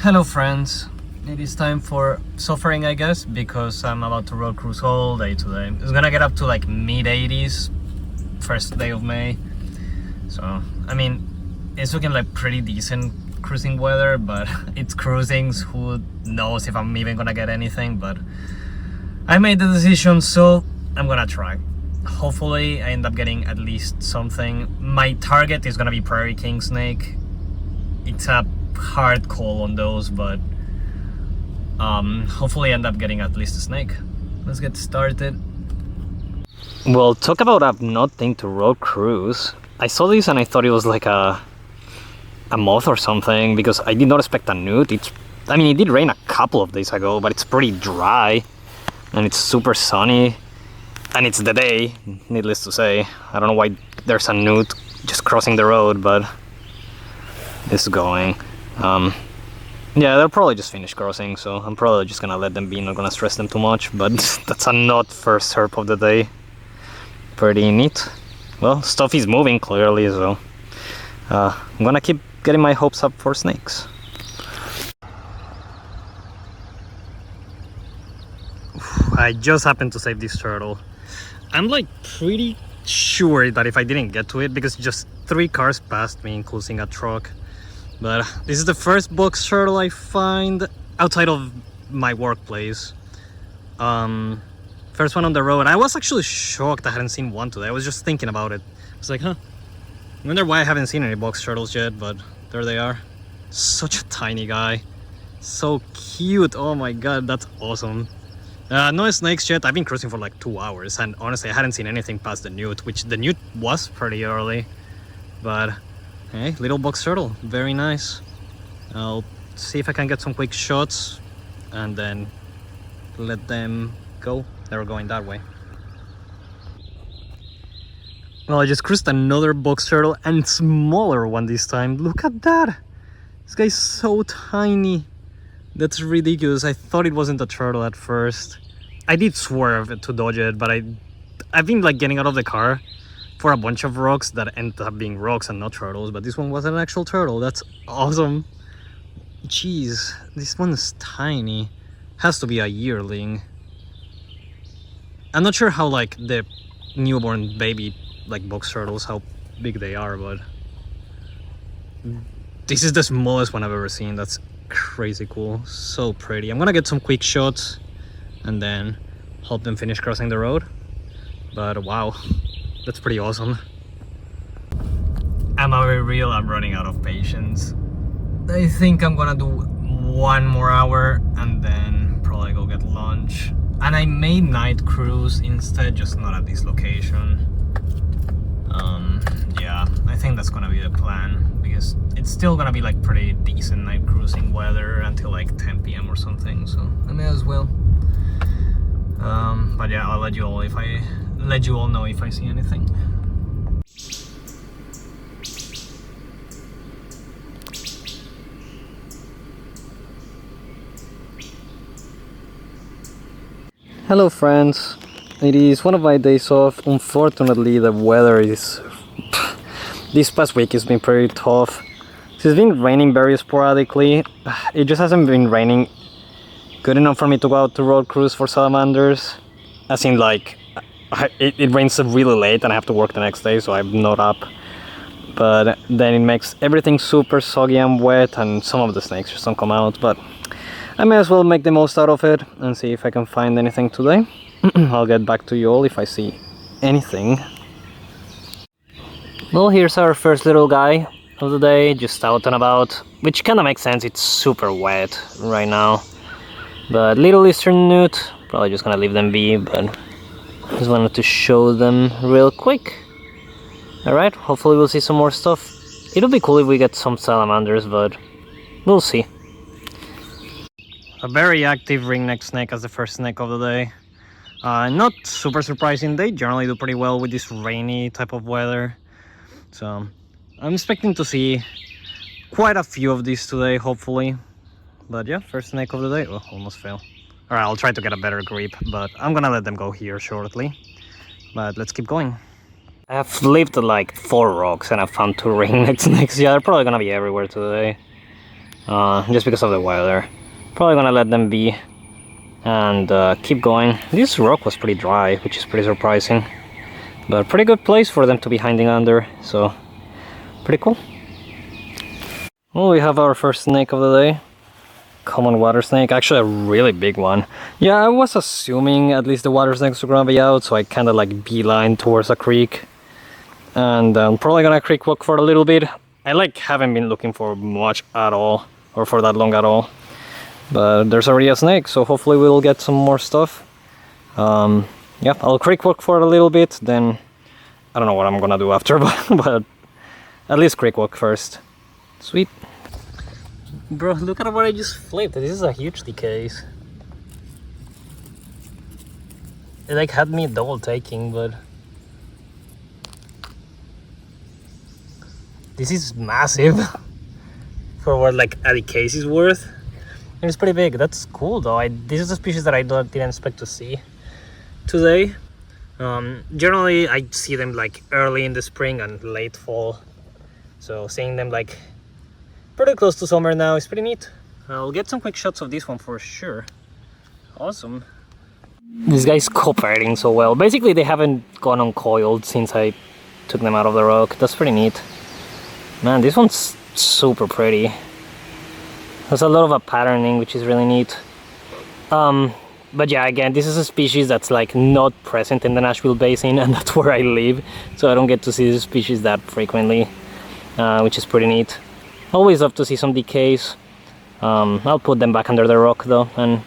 Hello friends, it is time for suffering I guess because I'm about to road cruise all day today. It's gonna get up to like mid-80s first day of May, so I mean it's looking like pretty decent cruising weather, but it's cruising, so who knows if I'm even gonna get anything, but I made the decision, so I'm gonna try. Hopefully I end up getting at least something. My target is gonna be prairie Queensnake. It's a hard call on those, but hopefully I end up getting at least a snake. Let's get started. Well, talk about a not thing to road cruise. I saw this and I thought it was like a moth or something, because I did not expect a newt. I mean, it did rain a couple of days ago, but it's pretty dry and it's super sunny and it's the day, needless to say. I don't know why there's a newt just crossing the road, but it's going. Yeah, they'll probably just finish crossing, so I'm probably just gonna let them be, not gonna stress them too much, but that's a not first herp of the day. Pretty neat. Well, stuff is moving clearly, so I'm gonna keep getting my hopes up for snakes. I just happened to save this turtle. I'm like pretty sure that if I didn't get to it, because just 3 cars passed me, including a truck. But this is the first box turtle I find outside of my workplace. First one on the road. I was actually shocked I hadn't seen one today. I was just thinking about it. I was like, I wonder why I haven't seen any box turtles yet, but there they are. Such a tiny guy. So cute. Oh my god, that's awesome. No snakes yet. I've been cruising for like 2 hours, and honestly I hadn't seen anything past the newt, which the newt was pretty early. But hey, little box turtle, very nice. I'll see if I can get some quick shots and then let them go. They're going that way. Well, I just cruised another box turtle, and smaller one this time. Look at that! This guy's so tiny. That's ridiculous. I thought it wasn't a turtle at first. I did swerve to dodge it, but I've been like getting out of the car for a bunch of rocks that ended up being rocks and not turtles, but this one was an actual turtle. That's awesome. Jeez, this one's tiny. Has to be a yearling. I'm not sure how like the newborn baby like box turtles, how big they are, but this is the smallest one I've ever seen. That's crazy cool. So pretty. I'm gonna get some quick shots and then help them finish crossing the road. But wow, that's pretty awesome. I'm very real, I'm running out of patience. I think I'm gonna do 1 more hour and then probably go get lunch. And I may night cruise instead, just not at this location. Yeah, I think that's gonna be the plan, because it's still gonna be like pretty decent night cruising weather until like 10 p.m. or something, so I may as well. But yeah, I'll let you all know if I see anything. Hello friends, it is one of my days off. Unfortunately the weather is this past week has been pretty tough. It's been raining very sporadically. It just hasn't been raining good enough for me to go out to road cruise for salamanders. As in like it rains really late and I have to work the next day, so I'm not up. But then it makes everything super soggy and wet, and some of the snakes just don't come out. But I may as well make the most out of it and see if I can find anything today. I'll get back to you all if I see anything. Well, here's our first little guy of the day, just out and about, which kind of makes sense. It's super wet right now. But little eastern newt, probably just gonna leave them be, but just wanted to show them real quick. Alright, hopefully we'll see some more stuff. It'll be cool if we get some salamanders, but we'll see. A very active ringneck snake as the first snake of the day. Not super surprising, they generally do pretty well with this rainy type of weather. So I'm expecting to see quite a few of these today, hopefully. But yeah, first snake of the day. Oh, almost fell. Alright, I'll try to get a better grip, but I'm gonna let them go here shortly. But let's keep going. I have lifted like 4 rocks and I found 2 ringneck snakes. Yeah, they're probably gonna be everywhere today. just because of the weather. Probably gonna let them be and keep going. This rock was pretty dry, which is pretty surprising, but pretty good place for them to be hiding under, so pretty cool. Well, we have our first snake of the day. Common water snake, actually a really big one. Yeah, I was assuming at least the water snakes were gonna be out, so I kind of like beeline towards a creek. And I'm probably gonna creek walk for a little bit. I like haven't been looking for much at all, or for that long at all. But there's already a snake, so hopefully we'll get some more stuff. Yeah, I'll creek walk for a little bit, then I don't know what I'm gonna do after, but at least creek walk first. Sweet. Bro, look at what I just flipped. This is a huge case. It like had me double taking, but this is massive for what like a case is worth. And it's pretty big. That's cool though. This is a species that I didn't expect to see today. Generally I see them like early in the spring and late fall, so seeing them like pretty close to summer now is pretty neat. I'll get some quick shots of this one for sure. Awesome. This guy's cooperating so well. Basically they haven't gone uncoiled since I took them out of the rock. That's pretty neat. Man, this one's super pretty. There's a lot of a patterning, which is really neat. But yeah, again, this is a species that's like not present in the Nashville Basin, and that's where I live, so I don't get to see this species that frequently, which is pretty neat. Always love to see some decays. I'll put them back under the rock though, and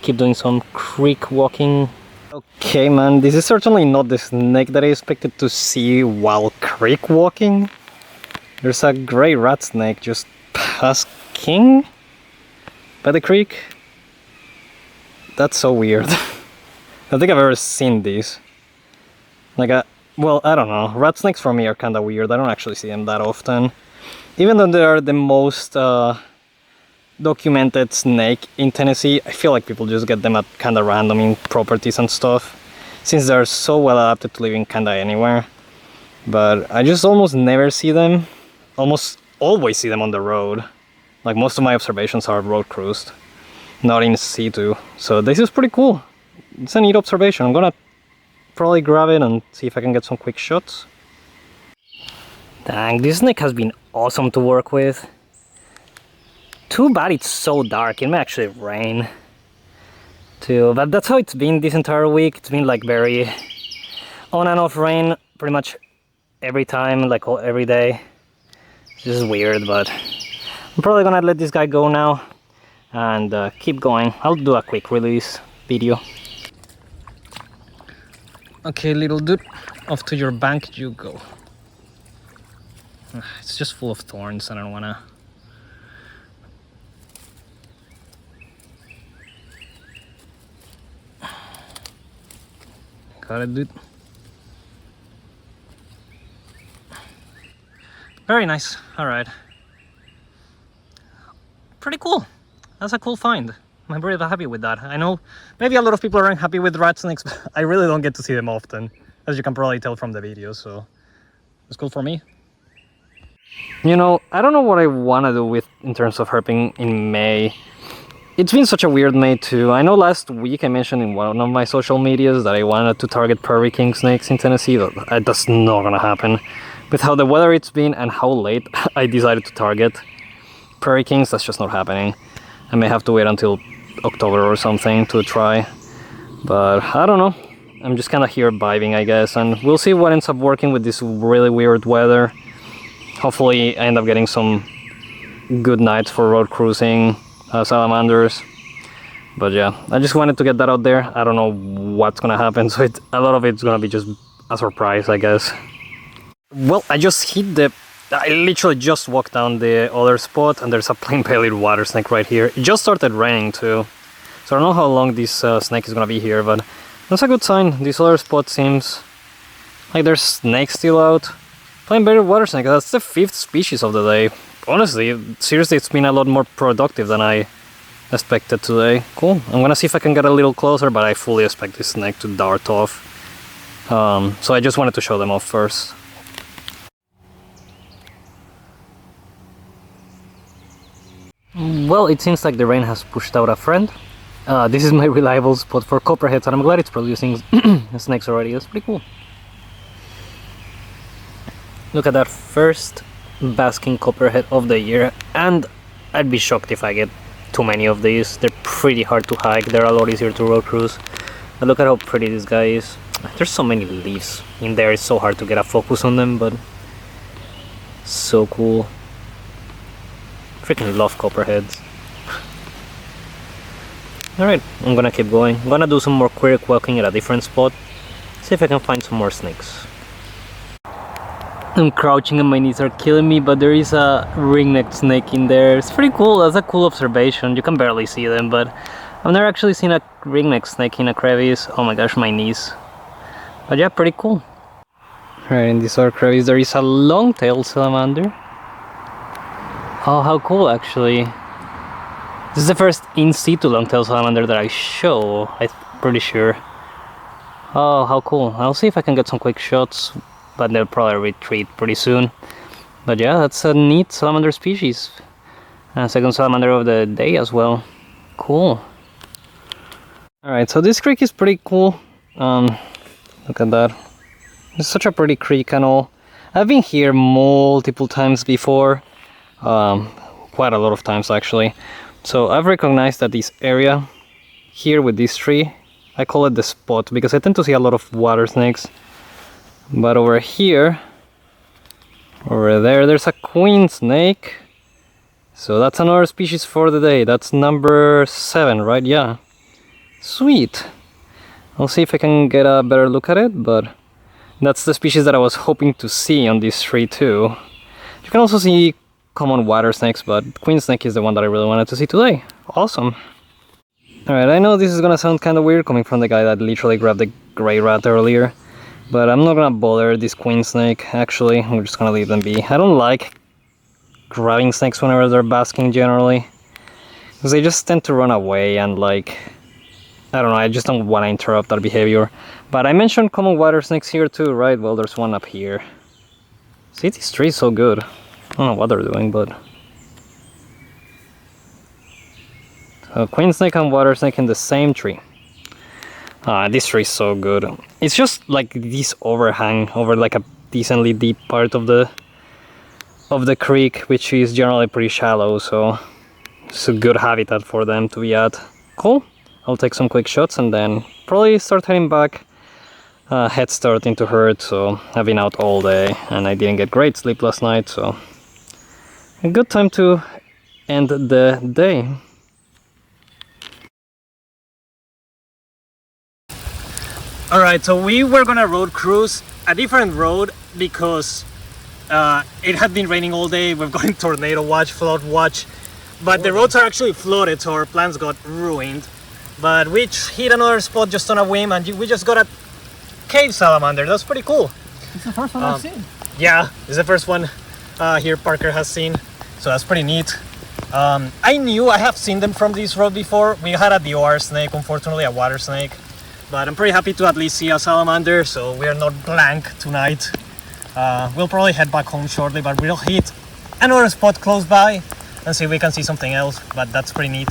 keep doing some creek walking. Okay man, this is certainly not the snake that I expected to see while creek walking. There's a gray rat snake just basking by the creek. That's so weird. I don't think I've ever seen these. Like well, I don't know. Rat snakes for me are kind of weird. I don't actually see them that often. Even though they are the most documented snake in Tennessee, I feel like people just get them at kind of random in properties and stuff, since they're so well adapted to living kind of anywhere. But I just almost never see them. Almost always see them on the road. Like most of my observations are road cruised, not in situ. So this is pretty cool. It's a neat observation. I'm gonna probably grab it and see if I can get some quick shots. Dang, this snake has been awesome to work with. Too bad it's so dark. It may actually rain too, but that's how it's been this entire week. It's been like very on and off rain pretty much every time, like every day. This is weird, but I'm probably gonna let this guy go now and keep going. I'll do a quick release video. Okay, little dude, off to your bank you go. It's just full of thorns, I don't wanna... Got it, dude. Very nice. Alright. Pretty cool. That's a cool find. I'm very happy with that. I know maybe a lot of people aren't happy with rat snakes, but I really don't get to see them often, as you can probably tell from the video, so it's cool for me. You know, I don't know what I want to do with in terms of herping in May. It's been such a weird May too. I know last week I mentioned in one of my social medias that I wanted to target prairie king snakes in Tennessee, but that's not gonna happen. With how the weather it's been and how late I decided to target prairie kings, that's just not happening. I may have to wait until October or something to try, but I don't know. I'm just kind of here vibing, I guess, and we'll see what ends up working with this really weird weather. Hopefully I end up getting some good nights for road cruising, salamanders. But yeah, I just wanted to get that out there. I don't know what's gonna happen, so a lot of it's gonna be just a surprise, I guess. Well, I literally just walked down the other spot and there's a plain-bellied water snake right here. It just started raining too, so I don't know how long this snake is gonna be here, but that's a good sign. This other spot seems like there's snakes still out. Plain-bellied water snake, that's the 5th species of the day. Honestly, seriously, it's been a lot more productive than I expected today. Cool. I'm gonna see if I can get a little closer, but I fully expect this snake to dart off. So I just wanted to show them off first. Well, it seems like the rain has pushed out a friend. This is my reliable spot for copperheads, and I'm glad it's producing snakes already. That's pretty cool. Look at that, first basking copperhead of the year, and I'd be shocked if I get too many of these. They're pretty hard to hike, they're a lot easier to road cruise. But look at how pretty this guy is. There's so many leaves in there, it's so hard to get a focus on them, but so cool. Freaking love copperheads. Alright, I'm gonna keep going. I'm gonna do some more quirk walking at a different spot. See if I can find some more snakes. I'm crouching and my knees are killing me, but there is a ring-necked snake in there. It's pretty cool, that's a cool observation. You can barely see them, but I've never actually seen a ring-necked snake in a crevice. Oh my gosh, my knees. But yeah, pretty cool. Right, in this other crevice there is a long-tailed salamander. Oh, how cool actually. This is the first in-situ long-tailed salamander that I show, I'm pretty sure. Oh, how cool. I'll see if I can get some quick shots, but they'll probably retreat pretty soon. But yeah, that's a neat salamander species. And second salamander of the day as well. Cool. Alright, so this creek is pretty cool. Look at that. It's such a pretty creek and all. I've been here multiple times before. Quite a lot of times actually. So I've recognized that this area here with this tree, I call it the spot because I tend to see a lot of water snakes. But over here, over there, there's a Queensnake. So that's another species for the day. That's number 7, right? Yeah. Sweet. I'll see if I can get a better look at it, but that's the species that I was hoping to see on this tree too. You can also see common water snakes, but Queensnake is the one that I really wanted to see today. Awesome. Alright, I know this is gonna sound kind of weird coming from the guy that literally grabbed the gray rat earlier, but I'm not gonna bother this Queensnake, actually. We're just gonna leave them be. I don't like grabbing snakes whenever they're basking generally, because they just tend to run away and like, I don't know, I just don't want to interrupt that behavior. But I mentioned common water snakes here too, right? Well, there's one up here. See, this tree is so good. I don't know what they're doing, but... So, Queensnake and water snake in the same tree. This tree is so good. It's just like this overhang over like a decently deep part of the creek, which is generally pretty shallow, so it's a good habitat for them to be at. Cool. I'll take some quick shots and then probably start heading back. Head starting to hurt, so I've been out all day and I didn't get great sleep last night, so a good time to end the day. Alright, so we were gonna road cruise a different road because it had been raining all day. We're going tornado watch, flood watch, but the roads are actually flooded, so our plans got ruined. But we hit another spot just on a whim and we just got a cave salamander. That's pretty cool. It's the first one I've seen. Yeah, it's the first one here Parker has seen, so that's pretty neat. I have seen them from this road before. We had a DOR snake, unfortunately a water snake, but I'm pretty happy to at least see a salamander, so we are not blank tonight. We'll probably head back home shortly, but we'll hit another spot close by and see if we can see something else, but that's pretty neat.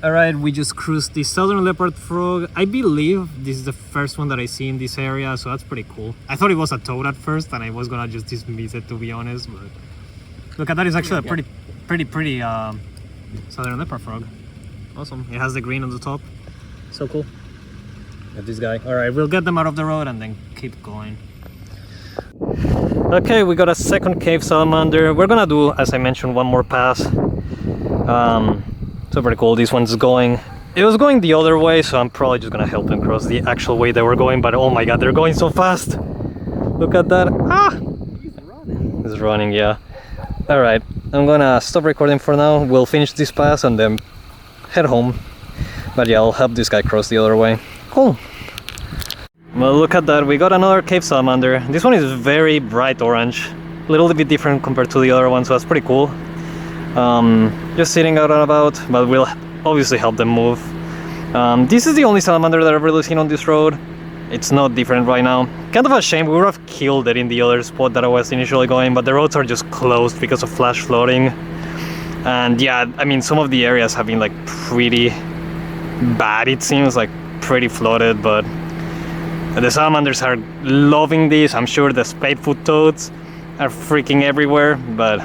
Alright, we just cruised the southern leopard frog. I believe this is the first one that I see in this area, so that's pretty cool. I thought it was a toad at first and I was gonna just dismiss it, to be honest, but look at that, it's actually a pretty southern leopard frog. Awesome. It has the green on the top. So cool. Got this guy. Alright, we'll get them out of the road and then keep going. Okay, we got a second cave salamander. We're gonna do, as I mentioned, one more pass. So pretty cool. This one's going... It was going the other way, so I'm probably just gonna help them cross the actual way they were going, but oh my god, they're going so fast! Look at that! Ah! He's running. He's running, yeah. Alright, I'm gonna stop recording for now. We'll finish this pass and then head home. But yeah, I'll help this guy cross the other way. Cool! Well, look at that, we got another cave salamander. This one is very bright orange. A little bit different compared to the other one, so that's pretty cool. Just sitting out and about, but we'll obviously help them move. This is the only salamander that I've really seen on this road. It's not different right now. Kind of a shame, we would have killed it in the other spot that I was initially going, but the roads are just closed because of flash flooding. And yeah, I mean, some of the areas have been like pretty bad, it seems, like pretty flooded, but the salamanders are loving this. I'm sure the spadefoot toads are freaking everywhere, but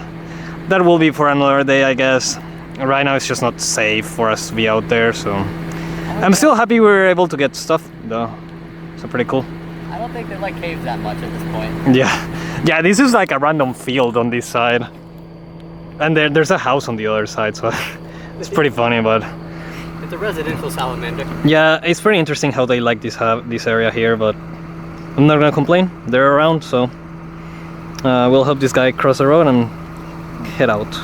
that will be for another day, I guess. Right now it's just not safe for us to be out there, so I'm still happy we were able to get stuff though. So pretty cool. I don't think they like caves that much at this point. Yeah, this is like a random field on this side, and there's a house on the other side, so it's pretty funny. But it's a residential salamander. Yeah, it's pretty interesting how they like this area here, but I'm not gonna complain. They're around, so we'll help this guy cross the road and head out.